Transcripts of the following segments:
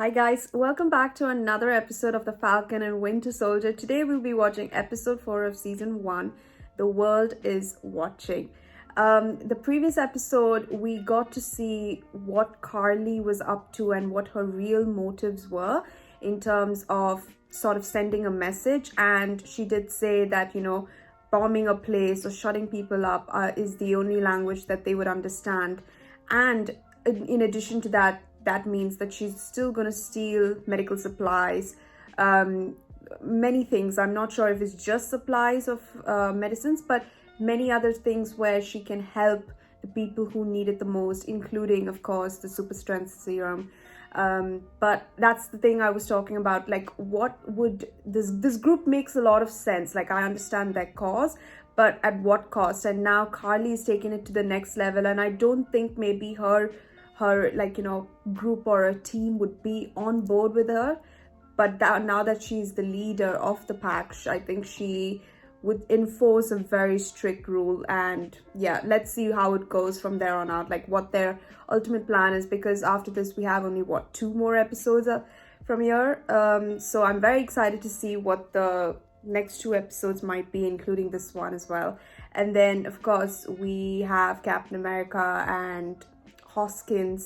Hi guys, welcome back to another episode of the Falcon and Winter Soldier. Today we'll be watching episode 4 of season 1, The World is Watching. The previous episode we got to see what Carly was up to and what her real motives were in terms of sort of sending a message, and she did say that, bombing a place or shutting people up is the only language that they would understand. And in addition to that, that means that she's still going to steal medical supplies, many things. I'm not sure if it's just supplies of medicines, but many other things where she can help the people who need it the most, including, of course, the super strength serum. But that's the thing I was talking about. Like, what would this group makes a lot of sense. Like, I understand their cause, but at what cost? And now Carly is taking it to the next level, and I don't think maybe her group or a team would be on board with her. But now that she's the leader of the pack, I think she would enforce a very strict rule. And yeah, let's see how it goes from there on out, like what their ultimate plan is, because after this we have only 2 more episodes from here. So I'm very excited to see what the next 2 episodes might be, including this one as well. And then of course we have Captain America and Hoskin,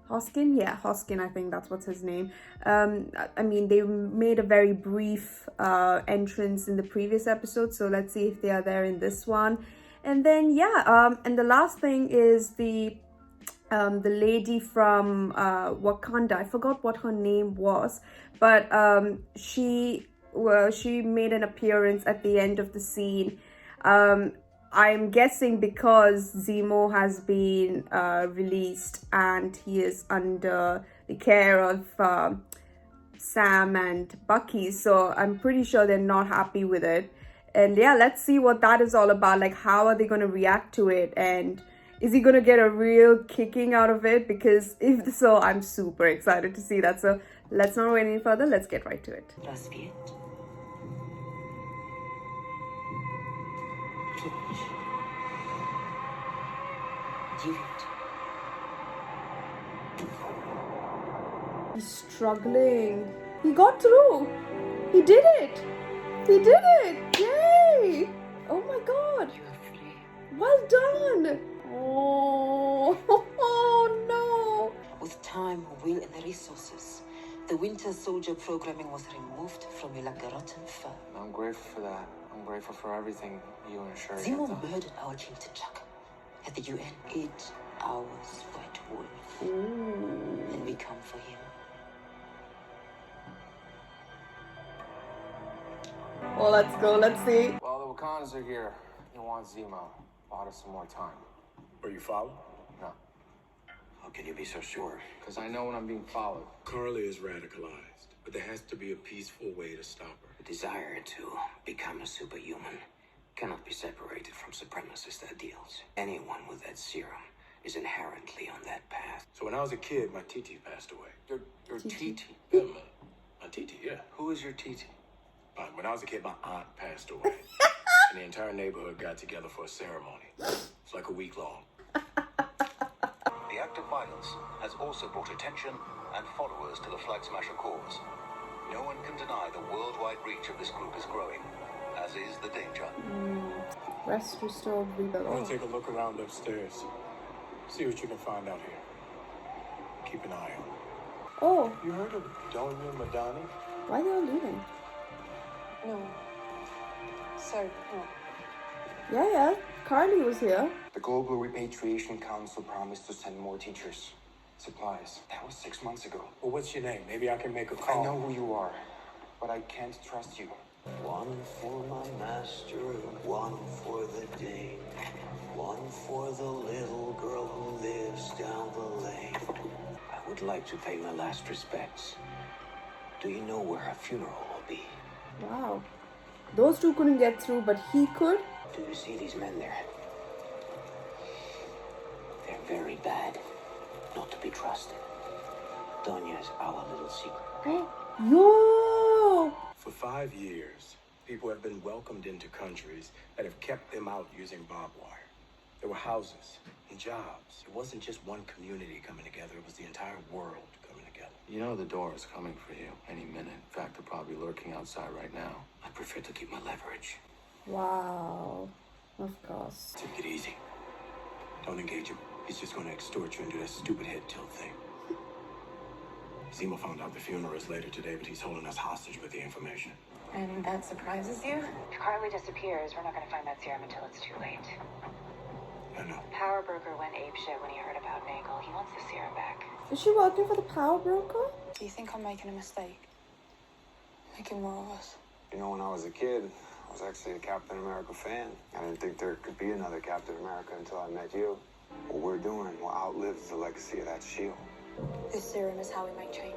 I think that's what's his name. I mean, they made a very brief entrance in the previous episode, so let's see if they are there in this one. And then and the last thing is the lady from Wakanda. I forgot what her name was, but she made an appearance at the end of the scene. I'm guessing because Zemo has been released and he is under the care of Sam and Bucky, so I'm pretty sure they're not happy with it. And yeah, let's see what that is all about. Like, how are they going to react to it, and is he going to get a real kicking out of it? Because if so, I'm super excited to see that. So let's not wait any further, let's get right to it. He's struggling. He got through. He did it. He did it. Yay. Oh my god. Well done. Oh, oh no. With time, will, and resources, the Winter Soldier programming was removed from you like a rotten fur. I'm grateful for that. I'm grateful for everything you and Sherry Zemo have done. murdered our king T'Chaka at the UN. 8 hours white wolf. Ooh. And we come for him. Well, let's go. Let's see. While the Wakandans are here, you want Zemo. Bought us some more time. Are you followed? No. How can you be so sure? Because I know when I'm being followed. Carly is radicalized, but there has to be a peaceful way to stop her. The desire to become a superhuman cannot be separated from supremacist ideals. Anyone with that serum is inherently on that path. So when I was a kid, my Titi passed away. Your TT. Yeah, my Titi, yeah. Who is your TT? When I was a kid, my aunt passed away. And the entire neighborhood got together for a ceremony. It's like a week long. The act of violence has also brought attention and followers to the Flag Smasher cause. No one can deny the worldwide reach of this group is growing, as is the danger. Rest, restore, rebuild. I'm gonna take a look around upstairs. See what you can find out here. Keep an eye on her. Oh, You heard of Donya Madani? why are they all leaving? No. Sorry, no. Yeah. Carly was here. The Global Repatriation Council promised to send more teachers. Supplies. That was 6 months ago. Well, what's your name? Maybe I can make a I call. know who you are, but I can't trust you. One for my master, one for the day, one for the little girl who lives down the lane. I would like to pay my last respects. Do you know where her funeral will be? Wow. Those 2 couldn't get through, but he could. Do you see these men there? They're very bad. Not to be trusted. Donya is our little secret. Yo! For 5 years, people have been welcomed into countries that have kept them out using barbed wire. There were houses and jobs. It wasn't just one community coming together, it was the entire world coming together. You know the door is coming for you any minute. In fact, they're probably lurking outside right now. I prefer to keep my leverage. Wow. Of course. Take it easy. Don't engage him. He's just going to extort you and do that stupid head tilt thing. Zemo found out the funeral is later today, but he's holding us hostage with the information. And that surprises you? If Carly disappears, we're not going to find that serum until it's too late. I know. Power broker went apeshit when he heard about Nagel. He wants the serum back. Is she working for the power broker? Do you think I'm making a mistake? Making more of us? You know, when I was a kid, I was actually a Captain America fan. I didn't think there could be another Captain America until I met you. What we're doing will outlive the legacy of that shield. This serum is how we make change.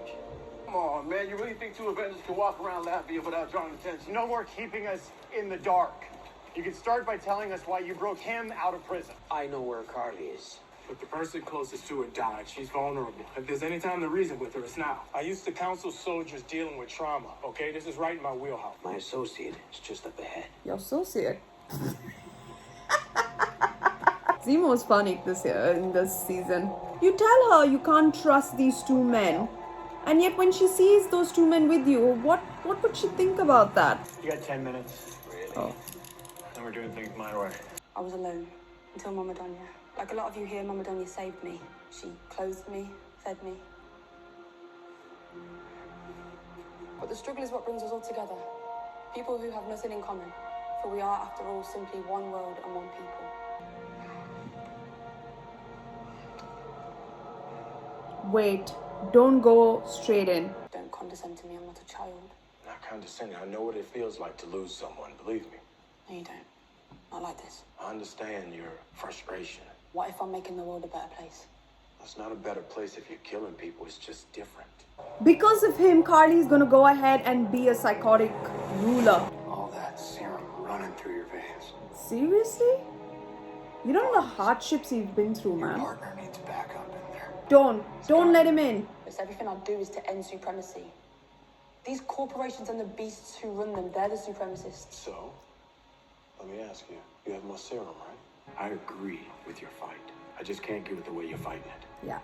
Come on, man. You really think two Avengers can walk around Latvia without drawing attention? No more keeping us in the dark. You can start by telling us why you broke him out of prison. I know where Carly is. But the person closest to her died. She's vulnerable. If there's any time to reason with her, it's now. I used to counsel soldiers dealing with trauma, okay? This is right in my wheelhouse. My associate is just up ahead. Your associate. Zemo is funny in this season. You tell her you can't trust these two men. And yet when she sees those two men with you, what would she think about that? You got 10 minutes. Really? Oh. And we're doing things my way. I was alone until Mama Donya. Like a lot of you here, Mama Donya saved me. She clothed me, fed me. But the struggle is what brings us all together. People who have nothing in common. For we are, after all, simply one world and one people. Wait, don't go straight in. Don't condescend to me, I'm not a child. Not condescending. I know what it feels like to lose someone. Believe me. No, you don't. Not like this. I understand your frustration. What if I'm making the world a better place? It's not a better place if you're killing people. It's just different. Because of him, Carly's gonna go ahead and be a psychotic ruler. All that serum running through your veins. Seriously? You don't know the hardships he's been through, Your man. partner needs backup in there. Don't let him in. It's everything I do is to end supremacy. These corporations and the beasts who run them, they're the supremacists. So, let me ask you. You have more serum, right? I agree with your fight. I just can't give it the way you're fighting it. Yeah.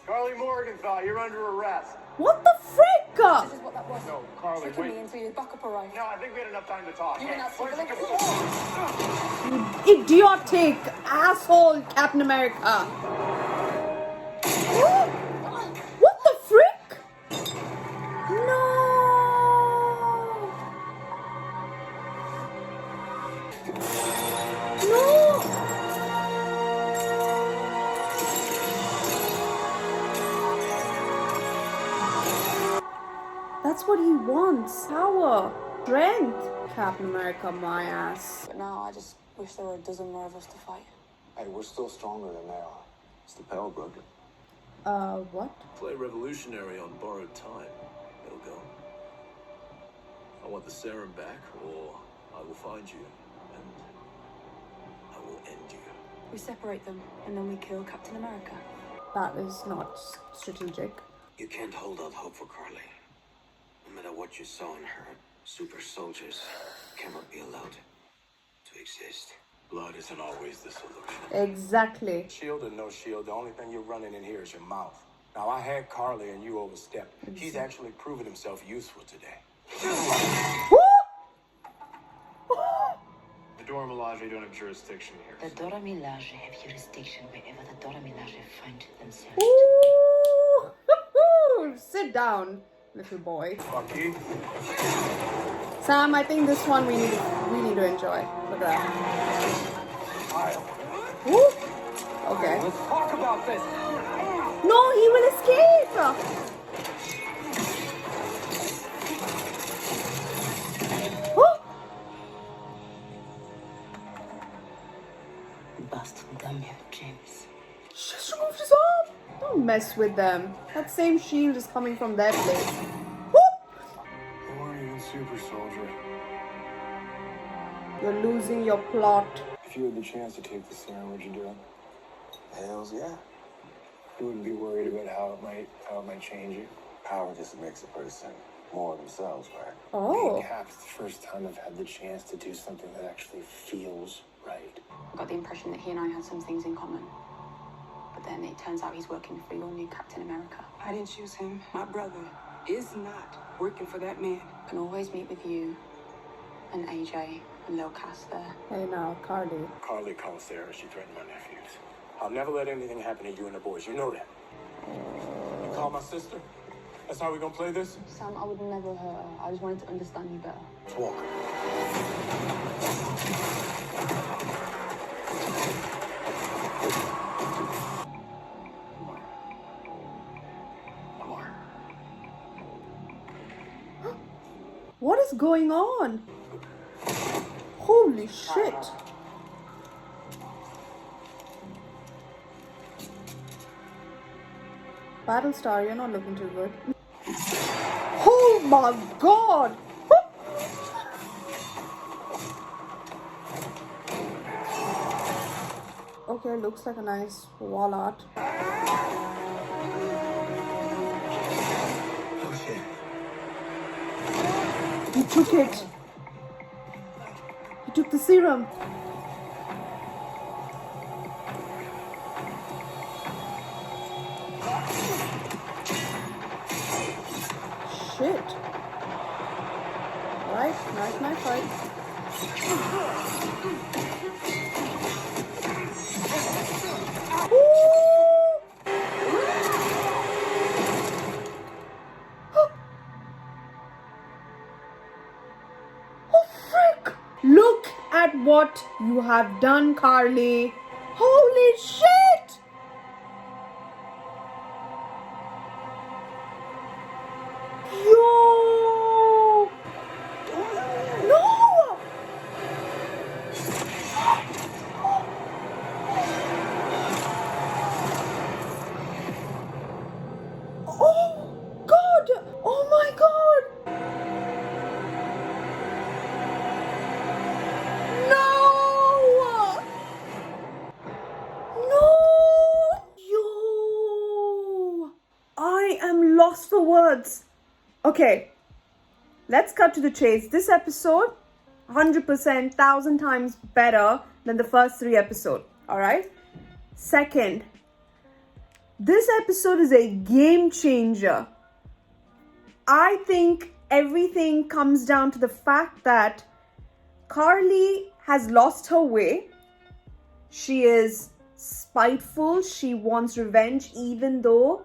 Carly Morgenthau, you're under arrest. What the frick? This is what that was. No, Carly, Tricking wait. me until your backup arrived. No, I think we had enough time to talk. You were not What is it civil. gonna- Idiotic asshole Captain America. What the frick? No. No. That's what he wants. Power. Strength. Captain America, my ass. But now I just wish there were a dozen more of us to fight. Hey, we're still stronger than they are. It's the Pale Broker. What? Play revolutionary on borrowed time. It'll go. I want the serum back, or I will find you, and I will end you. We separate them, and then we kill Captain America. That is not strategic. You can't hold out hope for Carly. No matter what you saw in her, super soldiers cannot be allowed to exist. Blood isn't always the solution. Exactly. Shield or no shield, the only thing you're running in here is your mouth. Now, I had Carly and you overstepped. He's actually proven himself useful today. The Dora Milaje don't have jurisdiction here. The Dora Milaje have jurisdiction wherever the Dora Milaje find themselves. Ooh. Sit down, little boy. Bucky? Sam, I think this one we need to enjoy. Look at that. Woo. Okay. Let's talk about this. No, he will escape. Woo. Bust them, James. Just removed his arm. Don't mess with them. That same shield is coming from that place. Woo. You weren't even super soldier. You're losing your plot. If you had the chance to take the serum, would you do it? Hells yeah. You wouldn't be worried about how it might change you. Power just makes a person more themselves, right? Oh. Being Cap's the first time I've had the chance to do something that actually feels right. I got the impression that he and I had some things in common. But then it turns out he's working for your new Captain America. I didn't choose him. My brother is not working for that man. I can always meet with you and AJ and Lil Cass there. Hey now, Carly. Carly called Sarah. She threatened my nephews. I'll never let anything happen to you and the boys. You know that. You call my sister? That's how we gonna play this? Sam, I would never hurt her. I just wanted to understand you better. Let's walk. What is going on? Holy shit. Battlestar, you're not looking too good. Oh my god! Okay, looks like a nice wall art. Oh shit. He took it. He took the serum. Shit. Right, nice fight. Look at what you have done, Carly. Holy shit! Yo! No! Oh God! Oh my God! Lost for words. Okay, let's cut to the chase. This episode, 100%, 1,000 times better than the first 3 episodes. All right. Second, this episode is a game changer. I think everything comes down to the fact that Carly has lost her way. She is spiteful. She wants revenge, even though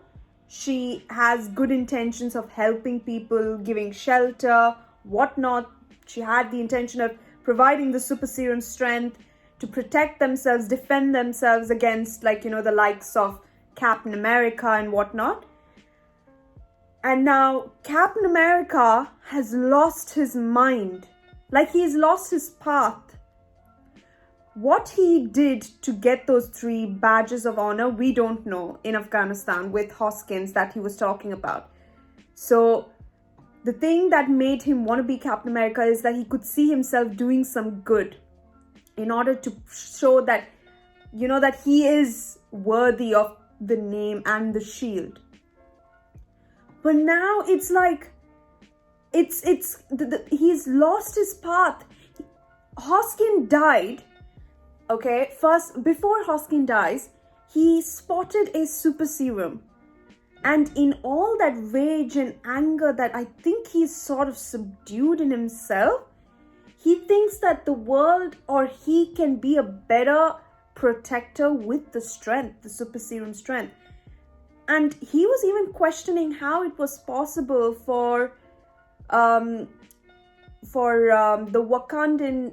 she has good intentions of helping people, giving shelter, whatnot. She had the intention of providing the super serum strength to protect themselves, defend themselves against, the likes of Captain America and whatnot. And now Captain America has lost his mind. He's lost his path. What he did to get those 3 badges of honor, we don't know in Afghanistan with Hoskins that he was talking about. So the thing that made him want to be Captain America is that he could see himself doing some good in order to show that, that he is worthy of the name and the shield. But now it's he's lost his path. Hoskin died. Okay, first, before Hoskin dies, he spotted a super serum. And in all that rage and anger that I think he's sort of subdued in himself, he thinks that the world or he can be a better protector with the strength, the super serum strength. And he was even questioning how it was possible for the Wakandan,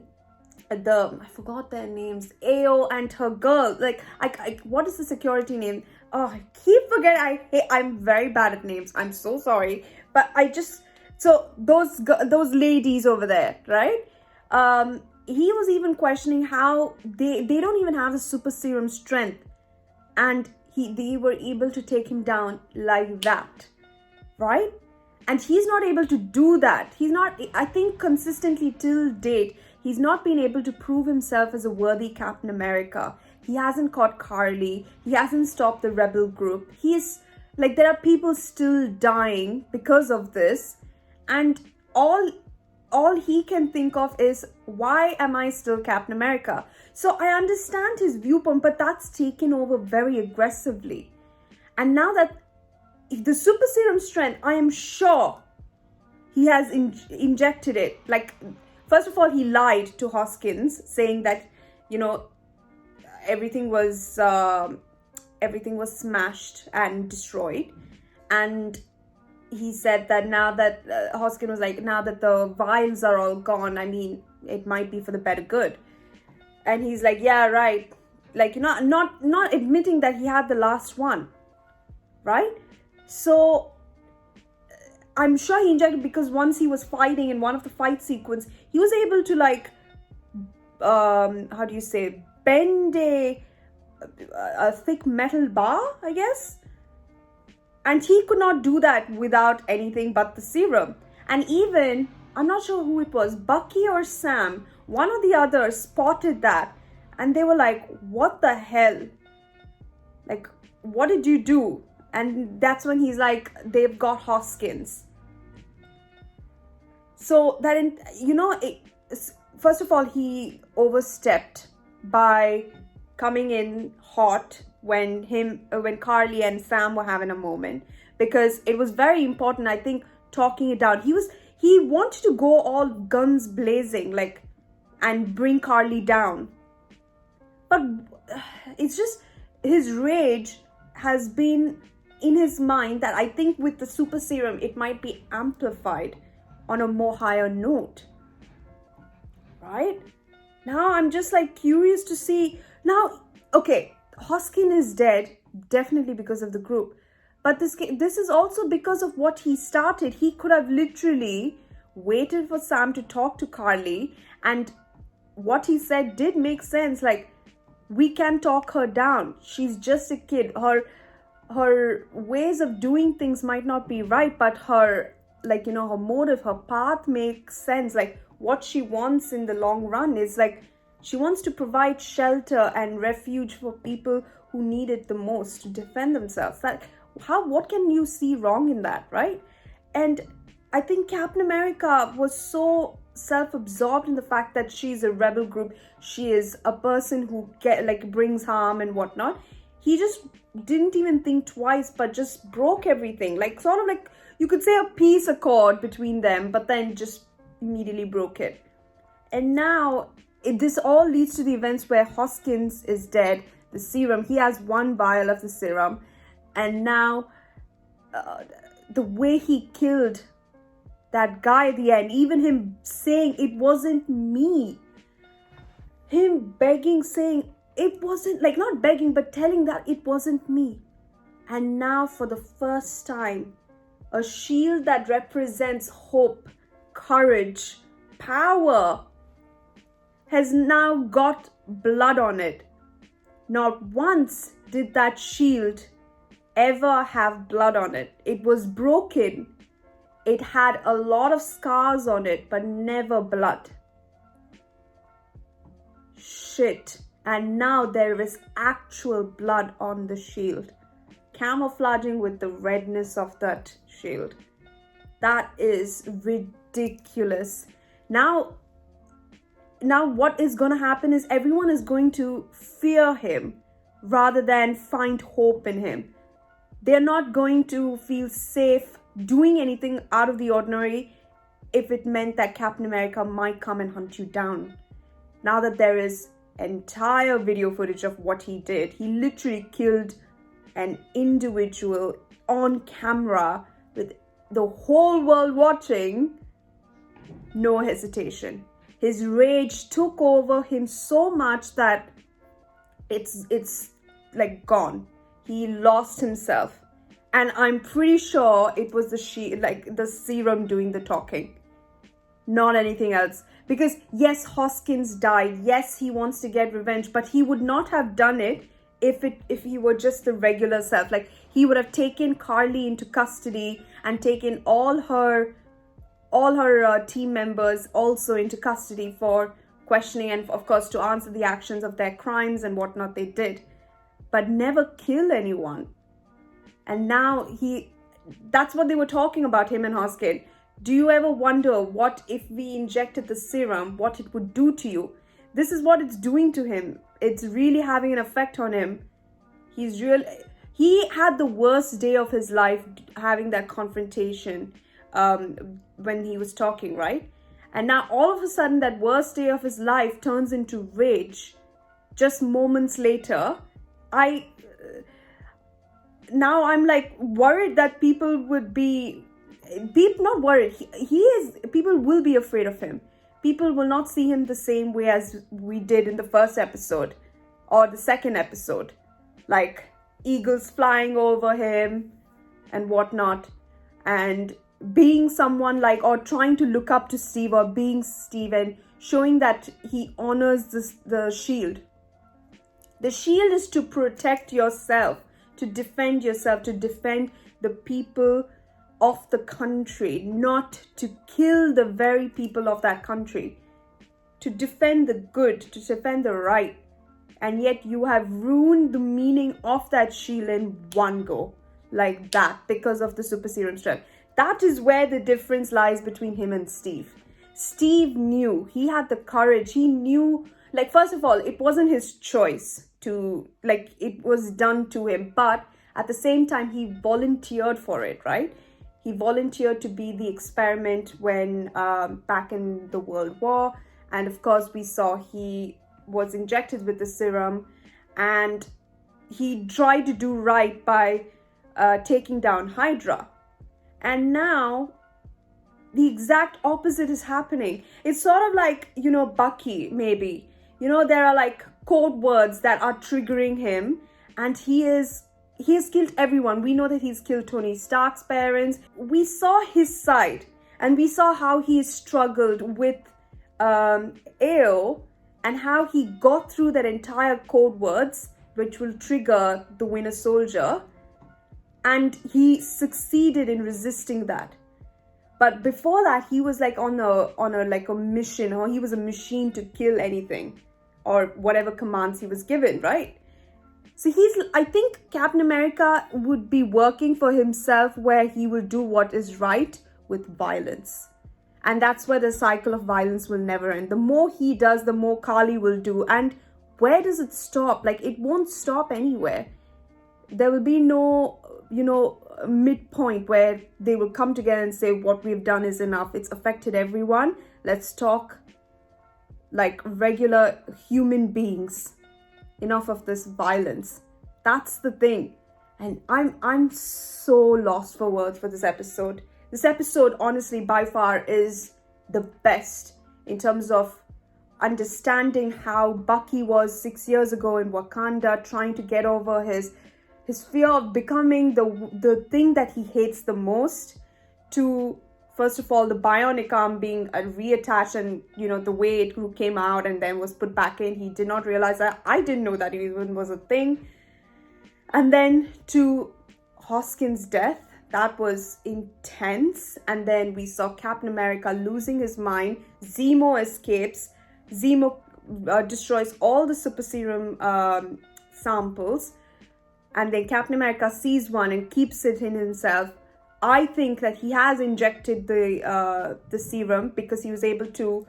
I forgot their names, Ao and her girl. What is the security name? Oh, I keep forgetting. I'm very bad at names. I'm so sorry. But so those ladies over there, right? He was even questioning how they don't even have a super serum strength. And they were able to take him down like that, right? And he's not able to do that. He's not, I think consistently till date, he's not been able to prove himself as a worthy Captain America. He hasn't caught Carly. He hasn't stopped the rebel group. There are people still dying because of this. And all all he can think of is, why am I still Captain America? So I understand his viewpoint, but that's taken over very aggressively. And now that the super serum strength, I am sure he has injected it. Like, first of all, he lied to Hoskins, saying that, you know, everything was smashed and destroyed. And he said that now that Hoskins was like, now that the vials are all gone, I mean, it might be for the better good. And he's like, yeah, right. Like, you know, not admitting that he had the last one, right? So I'm sure he injected, because once he was fighting in one of the fight sequence, he was able to, like, how do you say, bend a thick metal bar, I guess. And he could not do that without anything but the serum. And even, I'm not sure who it was, Bucky or Sam, one or the other spotted that. And they were like, what the hell? Like, what did you do? And that's when he's like, they've got Hoskins. So that, you know, first of all, he overstepped by coming in hot when Carly and Sam were having a moment, because it was very important, I think, talking it down. He wanted to go all guns blazing, like, and bring Carly down. But it's just, his rage has been in his mind that I think with the super serum, it might be amplified on a more higher note. Right? Now I'm just like curious to see. Now, okay, Hoskin is dead, definitely because of the group. But this is also because of what he started. He could have literally waited for Sam to talk to Carly, and what he said did make sense. Like, we can talk her down. She's just a kid. Her ways of doing things might not be right, but her, like, you know, her motive, her path makes sense. Like, what she wants in the long run is, like, she wants to provide shelter and refuge for people who need it the most to defend themselves. What can you see wrong in that, right? And I think Captain America was so self-absorbed in the fact that she's a rebel group. She is a person who brings harm and whatnot. He just didn't even think twice, but just broke everything. Like, sort of like, you could say a peace accord between them, but then just immediately broke it. And now this all leads to the events where Hoskins is dead. The serum, he has one vial of the serum. And now the way he killed that guy at the end, even him saying it wasn't me, him begging, saying it wasn't, like, not begging, but telling that it wasn't me. And now for the first time, a shield that represents hope, courage, power has now got blood on it. Not once did that shield ever have blood on it. It was broken. It had a lot of scars on it, but never blood. Shit. And now there is actual blood on the shield, camouflaging with the redness of that shield. That is ridiculous. Now what is going to happen is everyone is going to fear him rather than find hope in him. They're not going to feel safe doing anything out of the ordinary if it meant that Captain America might come and hunt you down. Now that there is entire video footage of what he did, he literally killed an individual on camera with the whole world watching, no hesitation. His rage took over him so much that it's like gone. He lost himself. And I'm pretty sure it was the serum doing the talking, not anything else. Because yes, Hoskins died. Yes, he wants to get revenge, but he would not have done it if he were just the regular self. Like, he would have taken Carly into custody and taken all her team members also into custody for questioning and, of course, to answer the actions of their crimes and whatnot they did, but never kill anyone. And now that's what they were talking about, him and Hoskin. Do you ever wonder what if we injected the serum, what it would do to you? This is what it's doing to him. It's really having an effect on him. He had the worst day of his life having that confrontation when he was talking, right? And now all of a sudden that worst day of his life turns into rage just moments later. Now I'm like worried that people would be not worried. People will be afraid of him. People will not see him the same way as we did in the first episode or the second episode. Like eagles flying over him and whatnot. And being someone like, or trying to look up to Steve, or being Steve and showing that he honors the shield. The shield is to protect yourself, to defend yourself, to defend the people of the country, not to kill the very people of that country, to defend the good, to defend the right. And yet you have ruined the meaning of that shield in one go, like that, because of the super serum strength. That is where the difference lies between him and Steve. Steve knew, he had the courage, he knew, like, first of all, it wasn't his choice to, like, it was done to him, but at the same time, he volunteered for it, right? He volunteered to be the experiment when back in the World War. And of course, we saw he was injected with the serum and he tried to do right by taking down Hydra. And now the exact opposite is happening. It's sort of like, you know, Bucky, maybe. You know, there are like code words that are triggering him, and he has killed everyone. We know that he's killed Tony Stark's parents. We saw his side, and we saw how he struggled with AO, and how he got through that entire code words, which will trigger the Winter Soldier, and he succeeded in resisting that. But before that, he was like on a mission, or he was a machine to kill anything, or whatever commands he was given, right? So I think Captain America would be working for himself, where he will do what is right with violence. And that's where the cycle of violence will never end. The more he does, the more Karli will do. And where does it stop? Like, it won't stop anywhere. There will be no, midpoint where they will come together and say, what we've done is enough. It's affected everyone. Let's talk like regular human beings. Enough of this violence. That's the thing. And I'm so lost for words for this episode. This episode, honestly, by far is the best in terms of understanding how Bucky was 6 years ago in Wakanda, trying to get over his fear of becoming the thing that he hates the most, to, first of all, the bionic arm being reattached, and, the way it came out and then was put back in. He did not realize that. I didn't know that even was a thing. And then to Hoskins' death. That was intense. And then we saw Captain America losing his mind. Zemo escapes. Zemo destroys all the super serum samples. And then Captain America sees one and keeps it in himself. I think that he has injected the serum because he was able to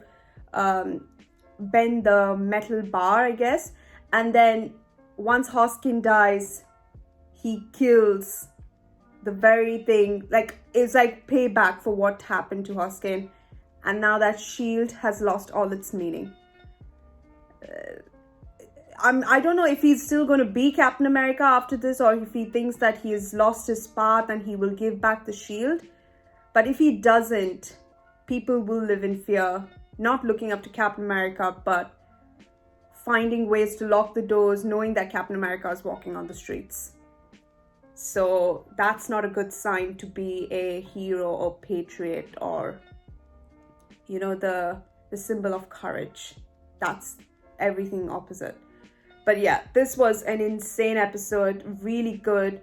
bend the metal bar, I guess. And then once Hoskins dies, he kills the very thing, like, it's like payback for what happened to Hoskins. And now that shield has lost all its meaning. I don't know if he's still going to be Captain America after this, or if he thinks that he has lost his path and he will give back the shield. But if he doesn't, people will live in fear, not looking up to Captain America, but finding ways to lock the doors, knowing that Captain America is walking on the streets. So that's not a good sign to be a hero or patriot, or, the symbol of courage. That's everything opposite. But yeah, this was an insane episode, really good.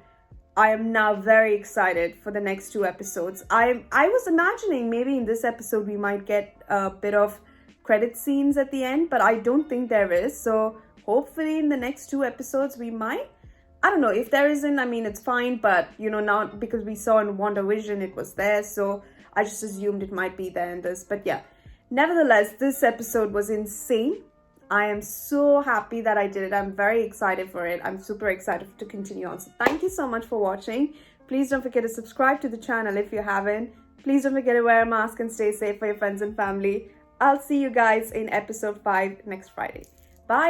I am now very excited for the next 2 episodes. I was imagining maybe in this episode we might get a bit of credit scenes at the end, but I don't think there is. So hopefully in the next 2 episodes we might. I don't know, if there isn't, I mean, it's fine, but, now because we saw in WandaVision it was there. So I just assumed it might be there in this. But yeah, nevertheless, this episode was insane. I am so happy that I did it. I'm very excited for it. I'm super excited to continue on. So thank you so much for watching. Please don't forget to subscribe to the channel if you haven't. Please don't forget to wear a mask and stay safe for your friends and family. I'll see you guys in episode 5 next Friday. Bye.